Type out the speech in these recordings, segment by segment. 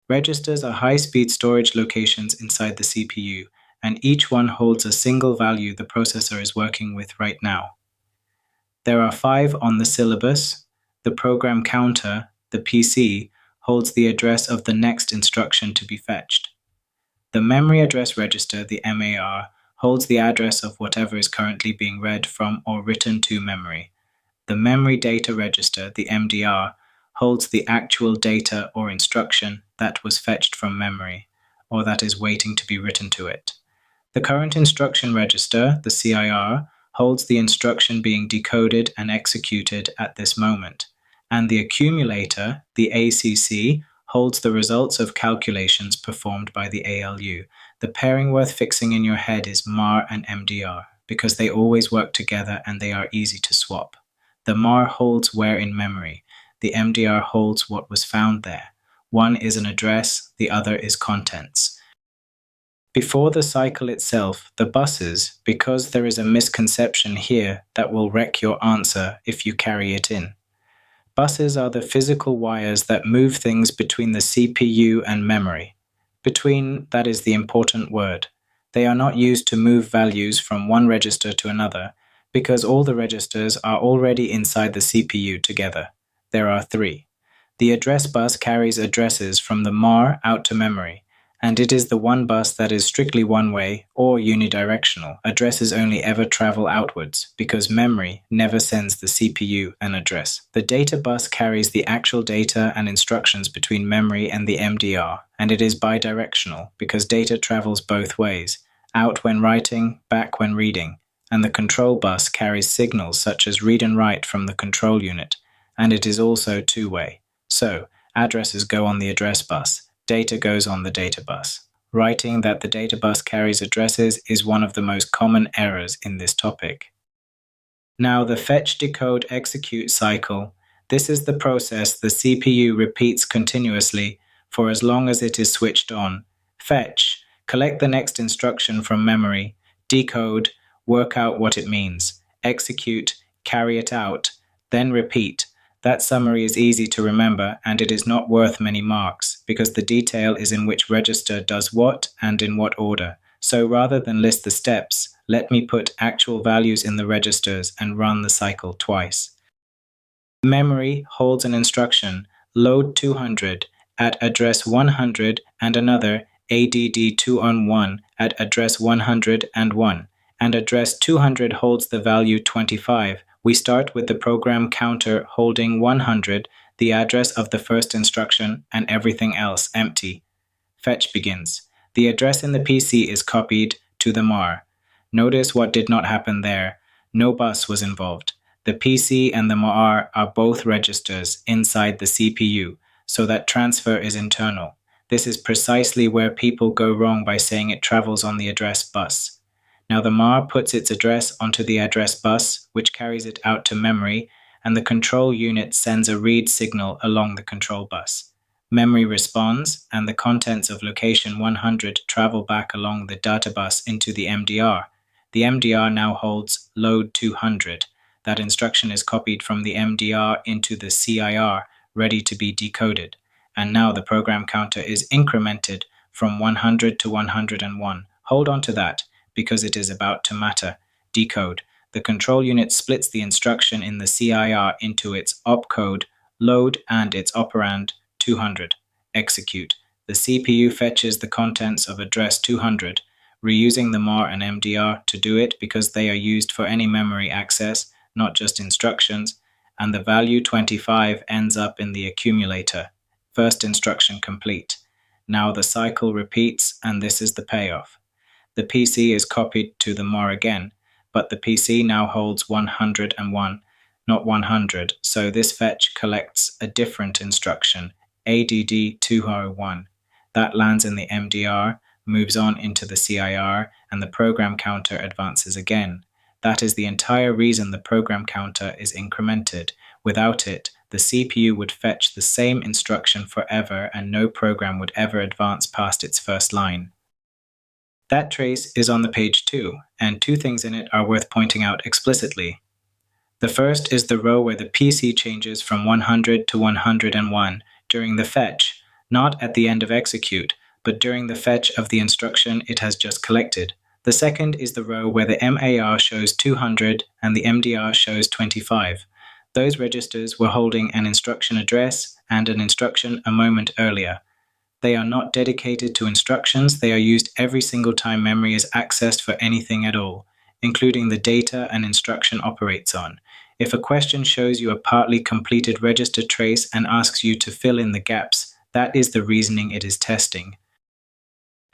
Registers are high-speed storage locations inside the CPU, and each one holds a single value the processor is working with right now. There are 5 on the syllabus. The program counter, the PC, holds the address of the next instruction to be fetched. The memory address register, the MAR, holds the address of whatever is currently being read from or written to memory. The memory data register, the MDR, holds the actual data or instruction that was fetched from memory, or that is waiting to be written to it. The current instruction register, the CIR, holds the instruction being decoded and executed at this moment, and the accumulator, the ACC, holds the results of calculations performed by the ALU. The pairing worth fixing in your head is MAR and MDR, because they always work together and they are easy to swap. The MAR holds where in memory. The MDR holds what was found there. One is an address, the other is contents. Before the cycle itself, the buses, because there is a misconception here that will wreck your answer if you carry it in. Buses are the physical wires that move things between the CPU and memory. Between, that is the important word. They are not used to move values from one register to another, because all the registers are already inside the CPU together. There are 3. The address bus carries addresses from the MAR out to memory, and it is the one bus that is strictly one-way or unidirectional. Addresses only ever travel outwards, because memory never sends the CPU an address. The data bus carries the actual data and instructions between memory and the MDR, and it is bidirectional, because data travels both ways, out when writing, back when reading. And the control bus carries signals such as read and write from the control unit, and it is also two-way. So, addresses go on the address bus, data goes on the data bus. Writing that the data bus carries addresses is one of the most common errors in this topic. Now, the fetch, decode, execute cycle. This is the process the CPU repeats continuously for as long as it is switched on. Fetch, collect the next instruction from memory. Decode, work out what it means. Execute, carry it out. Then repeat. That summary is easy to remember, and it is not worth many marks, because the detail is in which register does what and in what order. So rather than list the steps, let me put actual values in the registers and run the cycle twice. Memory holds an instruction, load 200, at address 100 and another ADD2 at address 101, and address 200 holds the value 25. We start with the program counter holding 100, the address of the first instruction, and everything else empty. Fetch begins. The address in the PC is copied to the MAR. Notice what did not happen there. No bus was involved. The PC and the MAR are both registers inside the CPU, so that transfer is internal. This is precisely where people go wrong by saying it travels on the address bus. Now the MAR puts its address onto the address bus, which carries it out to memory, and the control unit sends a read signal along the control bus. Memory responds, and the contents of location 100 travel back along the data bus into the MDR. The MDR now holds load 200. That instruction is copied from the MDR into the CIR, ready to be decoded. And now the program counter is incremented from 100 to 101. Hold on to that, because it is about to matter. Decode. The control unit splits the instruction in the CIR into its opcode, load, and its operand, 200. Execute. The CPU fetches the contents of address 200, reusing the MAR and MDR to do it because they are used for any memory access, not just instructions, and the value 25 ends up in the accumulator. First instruction complete. Now the cycle repeats, and this is the payoff. The PC is copied to the MAR again, but the PC now holds 101, not 100, so this fetch collects a different instruction, ADD201. That lands in the MDR, moves on into the CIR, and the program counter advances again. That is the entire reason the program counter is incremented. Without it, the CPU would fetch the same instruction forever and no program would ever advance past its first line. That trace is on the page 2, and 2 things in it are worth pointing out explicitly. The first is the row where the PC changes from 100 to 101 during the fetch. not at the end of execute, but during the fetch of the instruction it has just collected. The second is the row where the MAR shows 200 and the MDR shows 25. Those registers were holding an instruction address and an instruction a moment earlier. They are not dedicated to instructions, they are used every single time memory is accessed for anything at all, including the data an instruction operates on. If a question shows you a partly completed register trace and asks you to fill in the gaps, that is the reasoning it is testing.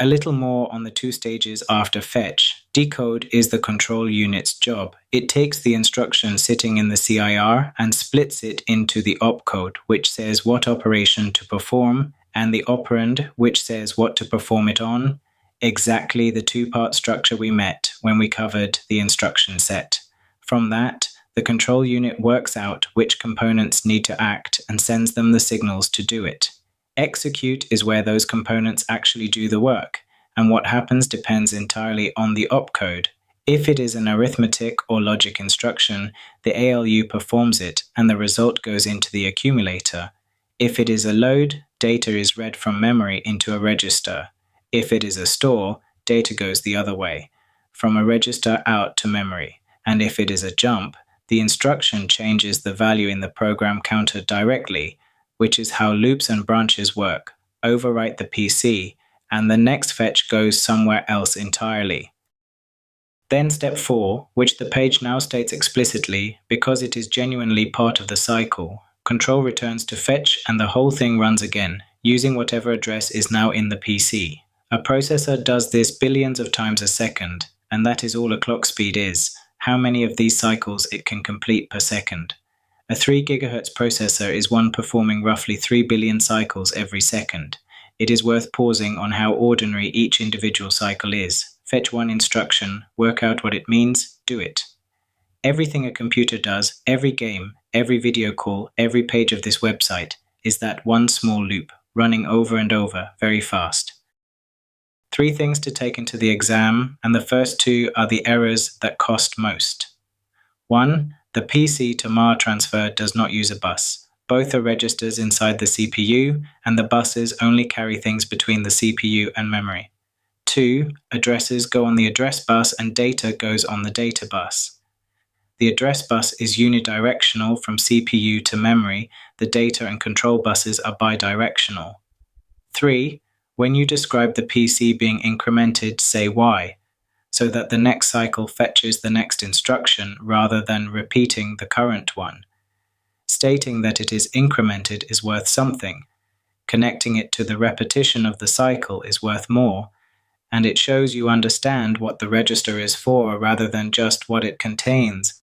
A little more on the two stages after fetch. Decode is the control unit's job. It takes the instruction sitting in the CIR and splits it into the opcode, which says what operation to perform, and the operand, which says what to perform it on. Exactly the two-part structure we met when we covered the instruction set. From that, the control unit works out which components need to act and sends them the signals to do it. Execute is where those components actually do the work, and what happens depends entirely on the opcode. If it is an arithmetic or logic instruction, the ALU performs it and the result goes into the accumulator. If it is a load, data is read from memory into a register. If it is a store, data goes the other way, from a register out to memory. And if it is a jump, the instruction changes the value in the program counter directly, which is how loops and branches work. Overwrite the PC, and the next fetch goes somewhere else entirely. Then step 4, which the page now states explicitly because it is genuinely part of the cycle. Control returns to fetch and the whole thing runs again, using whatever address is now in the PC. A processor does this billions of times a second, and that is all a clock speed is, how many of these cycles it can complete per second. A 3 GHz processor is one performing roughly 3 billion cycles every second. It is worth pausing on how ordinary each individual cycle is. Fetch one instruction, work out what it means, do it. Everything a computer does, every game, every video call, every page of this website, is that one small loop, running over and over, very fast. 3 things to take into the exam, and the first 2 are the errors that cost most. 1. The PC to MAR transfer does not use a bus. Both are registers inside the CPU, and the buses only carry things between the CPU and memory. 2. Addresses go on the address bus and data goes on the data bus. The address bus is unidirectional from CPU to memory. The data and control buses are bidirectional. 3. When you describe the PC being incremented, say why, so that the next cycle fetches the next instruction rather than repeating the current one. Stating that it is incremented is worth something. Connecting it to the repetition of the cycle is worth more, and it shows you understand what the register is for rather than just what it contains.